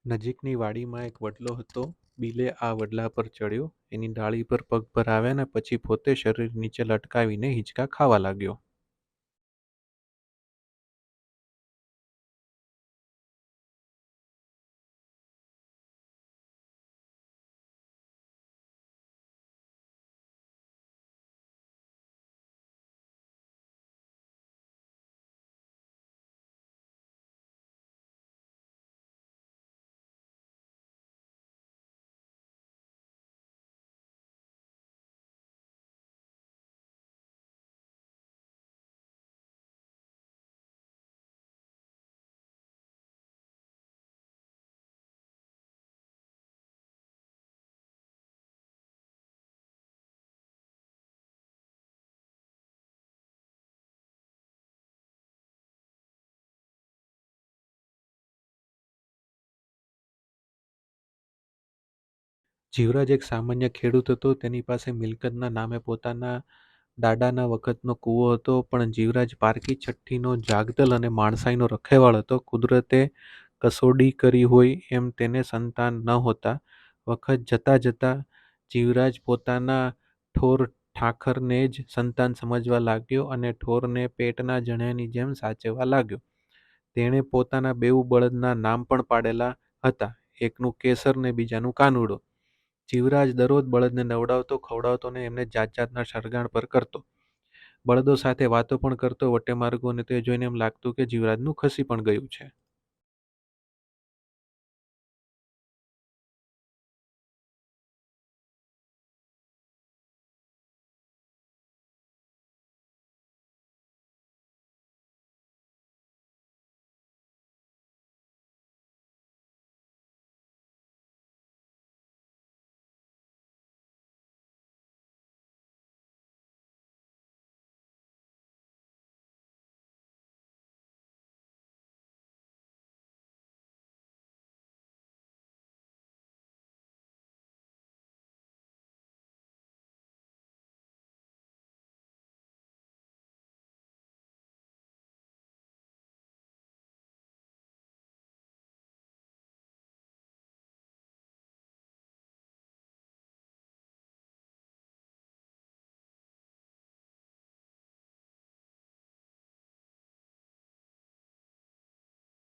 નજીકની વાડીમાં એક વડલો હતો. બિલે આ વડલા પર ચડ્યો, એની ડાળી પર પગ ભરાવ્યા ને પછી પોતે શરીર નીચે લટકાવીને હિંચકા ખાવા લાગ્યો. જીવરાજ એક સામાન્ય ખેડૂત હતો. તેની પાસે મિલકતના નામે પોતાના દાદાના વખતનો કૂવો હતો, પણ જીવરાજ પારકી છઠ્ઠીનો જાગદલ અને માણસાઈનો રખેવાળ હતો. કુદરતે કસોડી કરી હોય એમ તેને સંતાન નહોતા. વખત જતાં જતાં જીવરાજ પોતાના ઠોર ઠાકરને જ સંતાન સમજવા લાગ્યો અને ઠોરને પેટના જણિયાની જેમ સાચવવા લાગ્યો. તેણે પોતાના બેઉ બળદના નામ પણ પાડેલા હતા, એકનું કેસર ને બીજાનું કાનુડો. જીવરાજ દરરોજ બળદને નવડાવતો, ખવડાવતો ને એમને જાત જાતના શણગાર પર કરતો. બળદો સાથે વાતો પણ કરતો વટેમાર્ગુ, અને તે જોઈને એમ લાગતું કે જીવરાજનું ખસી પણ ગયું છે.